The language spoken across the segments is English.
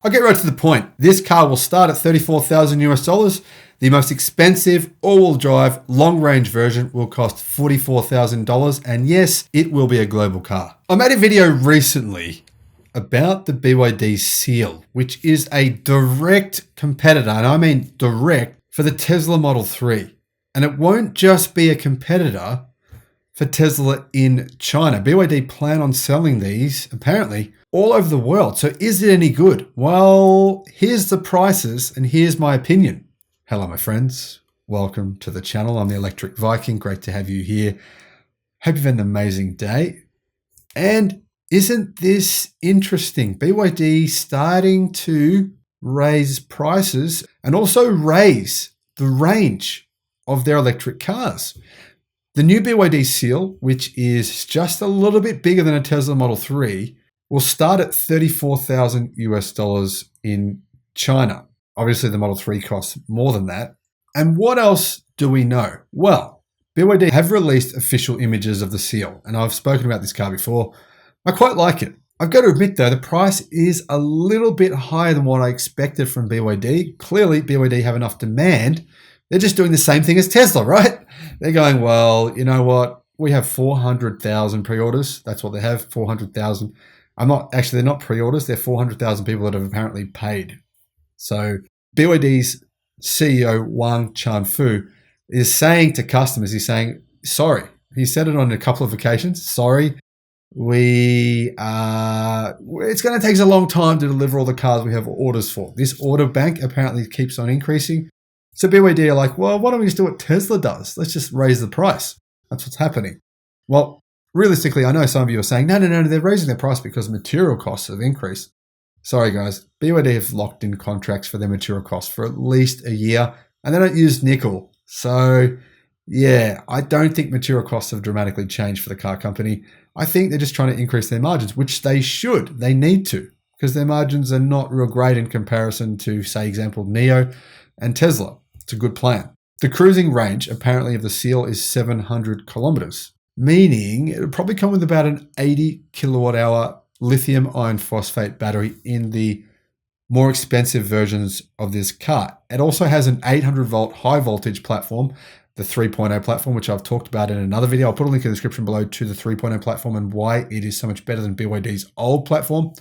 I'll get right to the point. This car will start at $34,000 US. The most expensive all-wheel drive long-range version will cost $44,000. And yes, it will be a global car. I made a video recently about the BYD Seal, which is a direct competitor, and I mean direct, for the Tesla Model 3. And it won't just be a competitor for Tesla in China. BYD plan on selling these, apparently, all over the world. So is it any good? Well, here's the prices and here's my opinion. Hello, my friends. Welcome to the channel. I'm the Electric Viking. Great to have you here. Hope you've had an amazing day. And isn't this interesting? BYD starting to raise prices and also raise the range of their electric cars. The new BYD Seal, which is just a little bit bigger than a Tesla Model 3, will start at $34,000 US in China. Obviously, the Model 3 costs more than that. And what else do we know? Well, BYD have released official images of the Seal, and I've spoken about this car before. I quite like it. I've got to admit, though, the price is a little bit higher than what I expected from BYD. Clearly, BYD have enough demand. They're just doing the same thing as Tesla, right? They're going, well, you know what? We have 400,000 pre-orders. That's what they have, 400,000. They're not pre-orders. They're 400,000 people that have apparently paid. So BYD's CEO, Wang Chanfu, is saying to customers, he's saying, sorry. He said it on a couple of occasions. Sorry, it's going to take us a long time to deliver all the cars we have orders for. This order bank apparently keeps on increasing. So BYD are like, well, why don't we just do what Tesla does? Let's just raise the price. That's what's happening. Well, realistically, I know some of you are saying, no, they're raising their price because material costs have increased. Sorry, guys. BYD have locked in contracts for their material costs for at least a year, and they don't use nickel. So, yeah, I don't think material costs have dramatically changed for the car company. I think they're just trying to increase their margins, which they should. They need to, because their margins are not real great in comparison to, say, example, NIO and Tesla. It's a good plan. The cruising range, apparently, of the Seal is 700 kilometers, meaning it would probably come with about an 80 kilowatt hour lithium iron phosphate battery in the more expensive versions of this car. It also has an 800 volt high voltage platform, the 3.0 platform, which I've talked about in another video. I'll put a link in the description below to the 3.0 platform and why it is so much better than BYD's old platform,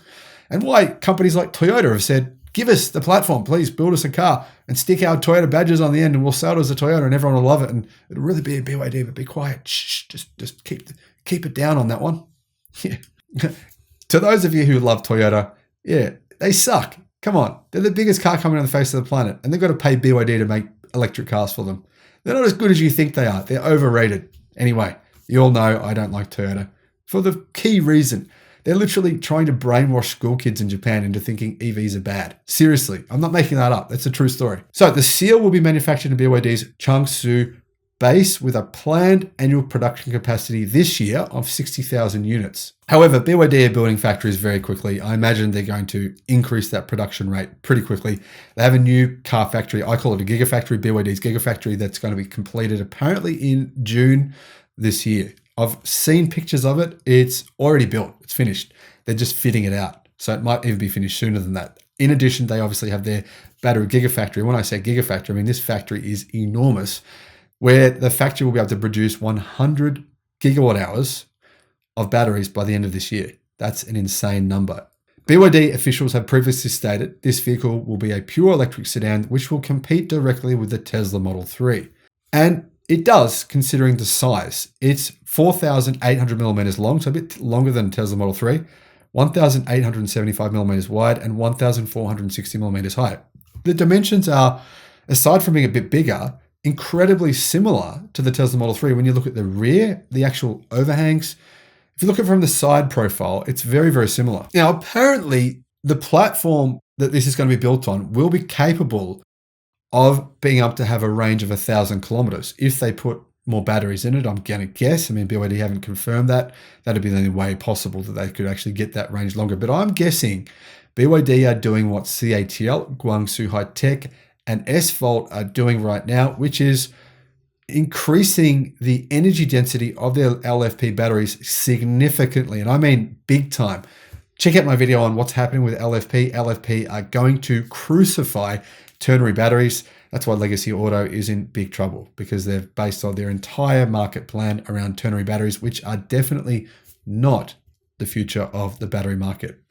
and why companies like Toyota have said, give us the platform, please build us a car and stick our Toyota badges on the end and we'll sell it as a Toyota and everyone will love it. And it'll really be a BYD, but be quiet. Shh, just keep it down on that one. Yeah. To those of you who love Toyota, yeah, they suck. Come on. They're the biggest car company on the face of the planet and they've got to pay BYD to make electric cars for them. They're not as good as you think they are. They're overrated. Anyway, you all know I don't like Toyota for the key reason. They're literally trying to brainwash school kids in Japan into thinking EVs are bad. Seriously, I'm not making that up. That's a true story. So the Seal will be manufactured in BYD's Changshu base with a planned annual production capacity this year of 60,000 units. However, BYD are building factories very quickly. I imagine they're going to increase that production rate pretty quickly. They have a new car factory. I call it a gigafactory, BYD's gigafactory, that's going to be completed apparently in June this year. I've seen pictures of it. It's already built. It's finished. They're just fitting it out. So it might even be finished sooner than that. In addition, they obviously have their battery gigafactory. When I say gigafactory, I mean this factory is enormous, where the factory will be able to produce 100 gigawatt hours of batteries by the end of this year. That's an insane number. BYD officials have previously stated this vehicle will be a pure electric sedan, which will compete directly with the Tesla Model 3. And it does, considering the size. It's 4,800 millimeters long, so a bit longer than Tesla Model 3, 1,875 millimeters wide, and 1,460 millimeters high. The dimensions are, aside from being a bit bigger, incredibly similar to the Tesla Model 3. When you look at the rear, the actual overhangs, if you look at it from the side profile, it's very, very similar. Now, apparently, the platform that this is going to be built on will be capable of being able to have a range of 1,000 kilometers. If they put more batteries in it, I'm going to guess. I mean, BYD haven't confirmed that. That'd be the only way possible that they could actually get that range longer. But I'm guessing BYD are doing what CATL, Guangzhou High Tech, and S-Volt are doing right now, which is increasing the energy density of their LFP batteries significantly. And I mean big time. Check out my video on what's happening with LFP. LFP are going to crucify ternary batteries. That's why Legacy Auto is in big trouble, because they've based on their entire market plan around ternary batteries, which are definitely not the future of the battery market,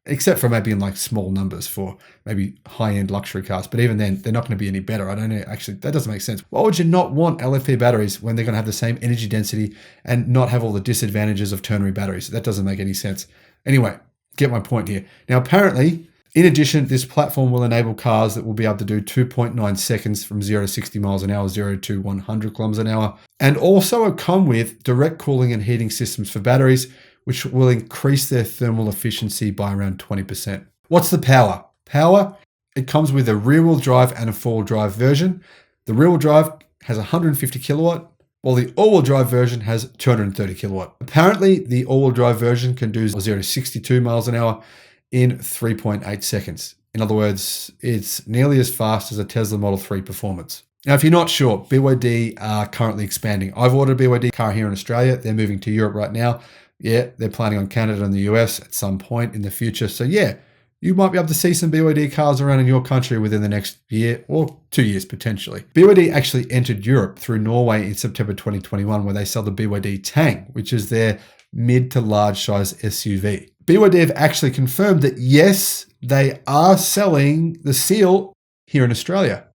except for maybe in like small numbers for maybe high-end luxury cars. But even then, they're not going to be any better. I don't know. Actually, that doesn't make sense. Why would you not want LFP batteries when they're going to have the same energy density and not have all the disadvantages of ternary batteries? That doesn't make any sense. Anyway, get my point here. Now, apparently, in addition, this platform will enable cars that will be able to do 2.9 seconds from 0 to 60 miles an hour, 0 to 100 kilometers an hour, and also come with direct cooling and heating systems for batteries, which will increase their thermal efficiency by around 20%. What's the power? Power, it comes with a rear-wheel drive and a four-wheel drive version. The rear-wheel drive has 150 kilowatt, while the all-wheel drive version has 230 kilowatt. Apparently, the all-wheel drive version can do 0 to 62 miles an hour in 3.8 seconds. In other words, it's nearly as fast as a Tesla Model 3 Performance. Now, if you're not sure, BYD are currently expanding. I've ordered a BYD car here in Australia. They're moving to Europe right now. Yeah, they're planning on Canada and the US at some point in the future. So yeah, you might be able to see some BYD cars around in your country within the next year or 2 years potentially. BYD actually entered Europe through Norway in September 2021, where they sell the BYD Tang, which is their mid to large size SUV. BYD have actually confirmed that yes, they are selling the Seal here in Australia.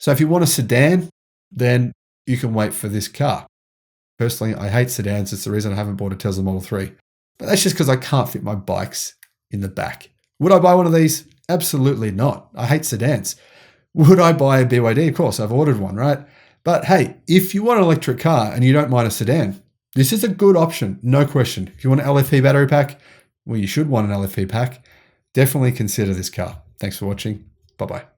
So if you want a sedan, then you can wait for this car. Personally, I hate sedans. It's the reason I haven't bought a Tesla Model 3. But that's just because I can't fit my bikes in the back. Would I buy one of these? Absolutely not. I hate sedans. Would I buy a BYD? Of course, I've ordered one, right? But hey, if you want an electric car and you don't mind a sedan, this is a good option, no question. If you want an LFP battery pack, well, you should want an LFP pack. Definitely consider this car. Thanks for watching. Bye-bye.